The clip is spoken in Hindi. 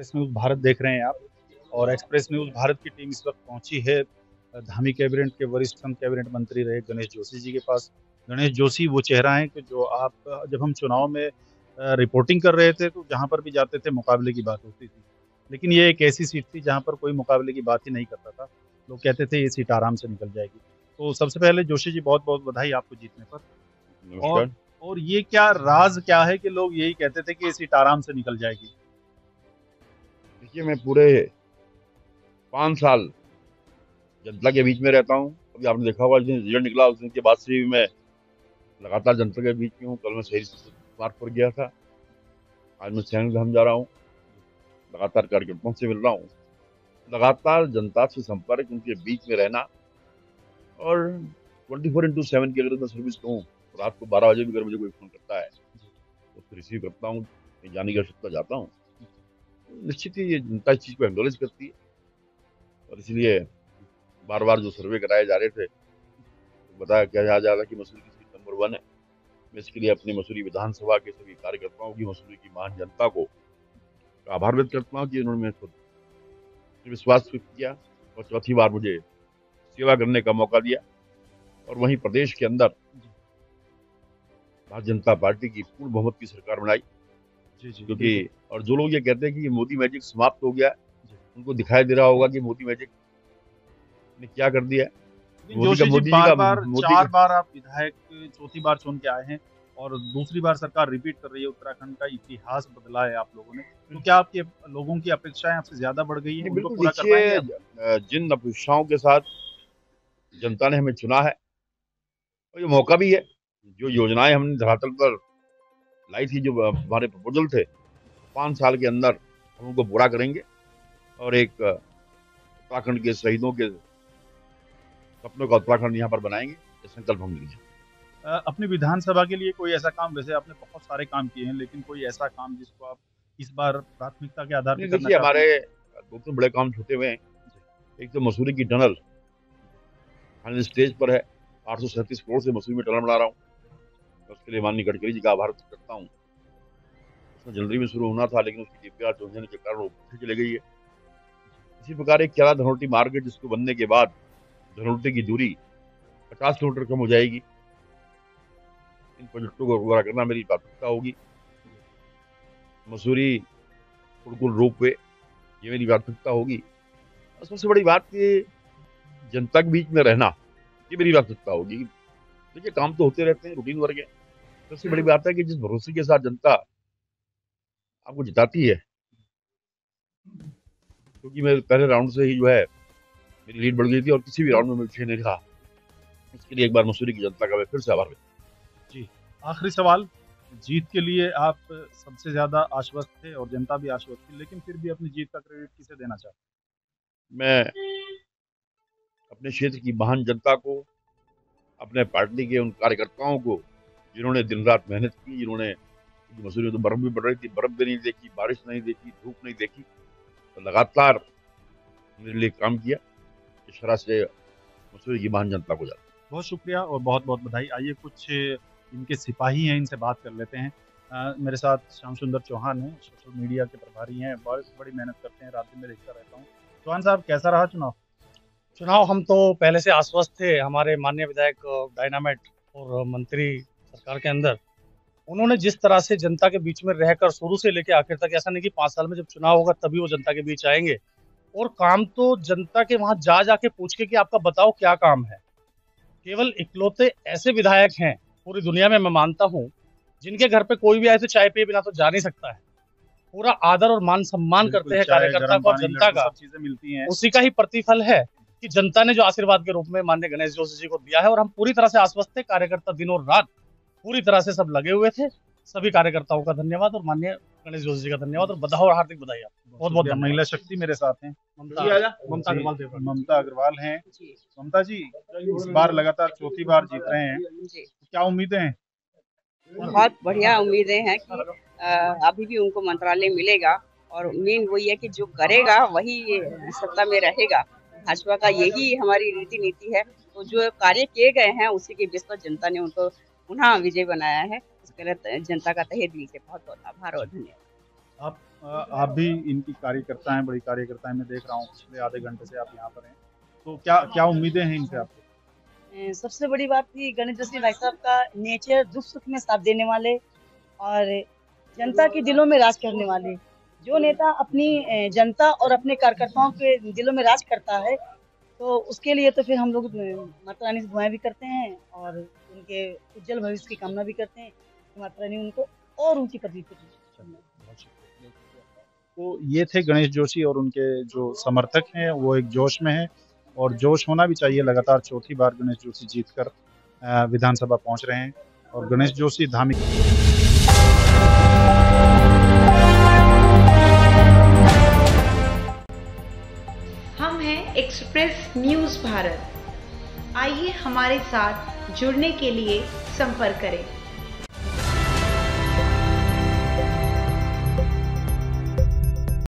एक्सप्रेस न्यूज़ भारत देख रहे हैं आप और एक्सप्रेस न्यूज़ भारत की टीम इस वक्त पहुंची है धामी कैबिनेट के वरिष्ठतम कैबिनेट मंत्री रहे गणेश जोशी जी के पास। गणेश जोशी वो चेहरा है कि जो आप जब हम चुनाव में रिपोर्टिंग कर रहे थे तो जहां पर भी जाते थे मुकाबले की बात होती थी। लेकिन ये एक ऐसी सीट थी जहां पर कोई मुकाबले की बात ही नहीं करता था। लोग कहते थे ये सीट आराम से निकल जाएगी। तो सबसे पहले जोशी जी बहुत-बहुत बधाई आपको जीतने पर। और नमस्कार। और ये क्या राज क्या है कि लोग यही कहते थे कि ये सीट आराम से निकल जाएगी? देखिए, मैं पूरे 5 साल जनता के बीच में रहता हूँ। अभी आपने देखा होगा जिस दिन रिजल्ट निकला उस दिन के बाद से भी मैं लगातार जनता के बीच में हूँ। कल मैं शहीद स्मारक पर गया था, आज मैं सैनिक धाम जा रहा हूँ, लगातार कार्यकर्ताओं से मिल रहा हूँ, लगातार जनता से संपर्क, उनके बीच में रहना। और 24/7 की अगर मैं सर्विस कहूँ, रात को 12 बजे भी अगर मुझे कोई फ़ोन करता है तो उसको रिसीव करता हूँ, कहीं जाने की आवश्यकता जाता हूँ। निश्चित ही ये जनता इस चीज़ को एक्नॉलेज करती है और इसलिए बार-बार जो सर्वे कराए जा रहे थे, तो बताया क्या जा रहा था कि मसूरी की सीट नंबर 1 है। मैं इसके लिए अपनी मसूरी विधानसभा के सभी कार्यकर्ताओं की, मसूरी की महान जनता को आभार व्यक्त करता हूँ कि उन्होंने मेरे को विश्वास व्यक्त किया और चौथी बार मुझे सेवा करने का मौका दिया। और वहीं प्रदेश के अंदर भारतीय जनता पार्टी की पूर्ण बहुमत की सरकार बनाई, जी, जी, क्योंकि और जो लोग ये कहते हैं कि ये मोदी मैजिक समाप्त हो गया, उनको दिखाई दे रहा होगा कि मोदी मैजिक ने क्या कर दिया है। लेकिन जोशी जी बार-बार 4 बार आप विधायक चौथी बार चुन के आए हैं और दूसरी बार सरकार रिपीट कर रही है, उत्तराखंड का इतिहास बदला है आप लोगों ने। तो क्या आपके लोगों की अपेक्षाएँ आपसे ज़्यादा बढ़ गई हैं, नहीं, उनको बिल्कुल पूरा कर पाएँगे देखिए, आप? जिन अपेक्षाओं के साथ जनता ने हमें चुना है और ये मौका भी है, जो योजनाएँ हमने धरातल पर लाई थी, जो हमारे प्रपोज़ल थे, 5 साल के अंदर हम उनको पूरा करेंगे और एक उत्तराखंड के शहीदों के सपनों का उत्तराखंड यहाँ पर बनाएँगे, ये संकल्प हम लिए हैं। अपनी विधानसभा के लिए कोई ऐसा काम वैसे आपने बहुत सारे काम किए हैं, लेकिन कोई ऐसा काम जिसको आप इस बार प्राथमिकता के आधार पे नहीं, करना देखिए, चाहते हमारे हैं? 2-3 बड़े काम छूटे हुए हैं। एक तो मसूरी की टनल फाइनल स्टेज पर है, 837 करोड़ से मसूरी में टनल बना रहा हूँ। मैं उसके लिए माननीय गडकरी जी का आभार व्यक्त करता हूँ। उसमें जनवरी में शुरू होना था, लेकिन उसकी डीपीआर चेंज होने के कारण वो पीछे चली गई है। इसी प्रकार एक केला धनौल्टी मार्ग है, जिसको बनने के बाद धनौल्टी की दूरी 50 किलोमीटर कम हो जाएगी। इन प्रोजेक्टों को पूरा करना मेरी प्राथमिकता होगी। मसूरी कुड़कुल रोपवे, ये मेरी प्राथमिकता होगी। और सबसे बड़ी बात कि जनता के बीच में रहना, ये मेरी प्राथमिकता होगी। देखिए, काम तो होते रहते हैं, रूटीन वर्क है। सबसे बड़ी बात है कि जिस भरोसे के साथ जनता आपको जिताती है, क्योंकि मैं पहले राउंड से ही जो है मेरी लीड बढ़ गई थी और किसी भी राउंड में मैं पीछे नहीं रहा। इसके लिए एक बार मसूरी की जनता का मैं फिर से आभार व्यक्त। जी, आखिरी सवाल, जीत के लिए आप सबसे ज़्यादा आश्वस्त थे और जनता भी आश्वस्त थी, लेकिन फिर भी अपनी जीत का क्रेडिट किसे देना चाहते हैं? मैं अपने क्षेत्र की महान जनता को, अपने पार्टी के उन कार्यकर्ताओं को, जिन्होंने दिन-रात मेहनत की, जिन्होंने मसूरी में तो बर्फ भी पड़ रही थी, बर्फ भी नहीं देखी, बारिश नहीं देखी, धूप नहीं देखी, तो लगातार मेरे लिए काम किया। इस तरह से मसूरी की महान जनता को जाता। बहुत शुक्रिया और बहुत-बहुत बधाई। आइए कुछ इनके सिपाही हैं, इनसे बात कर लेते हैं। मेरे साथ श्याम सुंदर चौहान हैं, सोशल मीडिया के प्रभारी हैं, बड़ी मेहनत करते हैं, रात दिन मैं देखता रहता हूँ। चौहान साहब कैसा रहा चुनाव? चुनाव हम तो पहले से आश्वस्त थे, हमारे माननीय विधायक डायनामाइट और मंत्री सरकार के अंदर, उन्होंने जिस तरह से जनता के बीच में रहकर शुरू से लेके आखिर तक, ऐसा नहीं कि 5 साल में जब चुनाव होगा तभी वो जनता के बीच आएँगे और काम तो जनता के वहाँ जा के पूछ के कि आपका बताओ क्या काम है। केवल इकलौते ऐसे विधायक हैं पूरी दुनिया में, मैं मानता हूँ, जिनके घर पे कोई भी आए तो चाय पिए बिना तो जा नहीं सकता है। पूरा आदर और मान-सम्मान करते हैं कार्यकर्ता का और जनता का। सब चीज़ें मिलती हैं। उसी का ही प्रतिफल है कि जनता ने जो आशीर्वाद के रूप में माननीय गणेश जोशी जी को दिया है और हम पूरी तरह से आश्वस्त थे। कार्यकर्ता दिन और रात पूरी तरह से सब लगे हुए थे। सभी कार्यकर्ताओं का धन्यवाद और माननीय गणेश जोशी जी का धन्यवाद और बधाई और हार्दिक बधाई आपको। बहुत-बहुत शुक्रिया। महिला शक्ति मेरे साथ हैं। ममता अग्रवाल देव। ममता अग्रवाल हैं। ममता जी, इस बार लगातार चौथी बार जीत रहे हैं। जी, क्या उम्मीदें हैं? बहुत बढ़िया उम्मीदें हैं कि अभी भी उनको मंत्रालय मिलेगा और मेन वही है कि जो करेगा वही सत्ता में रहेगा। भाजपा का यही हमारी रीति नीति है। तो जो कार्य किए गए हैं उसी के बेस पर जनता ने उनको पुनः विजय बनाया है। इसके लिए जनता का तहे दिल से बहुत-बहुत आभार और धन्यवाद। आप आप भी इनकी कार्यकर्ता हैं, बड़ी कार्यकर्ता हैं, मैं देख रहा हूँ पिछले आधे घंटे से आप यहाँ पर हैं, तो क्या क्या उम्मीदें हैं इनसे आपको? सबसे बड़ी बात थी गणेश जोशी भाई साहब का नेचर, दुख सुख में साथ देने वाले और जनता के दिलों में राज करने वाले। जो नेता अपनी जनता और अपने कार्यकर्ताओं के दिलों में राज करता है, तो उसके लिए तो फिर हम लोग माता रानी से दुआएं भी करते हैं और उनके उज्जवल भविष्य की कामना भी करते हैं कि माता रानी उनको और ऊंची पदवी पर रखें। तो ये थे गणेश जोशी और उनके जो समर्थक हैं वो एक जोश में हैं और जोश होना भी चाहिए। लगातार चौथी बार गणेश जोशी जीतकर विधानसभा पहुंच रहे हैं और गणेश जोशी धामी हम हैं एक्सप्रेस न्यूज़ भारत। आइए हमारे साथ जुड़ने के लिए संपर्क करें।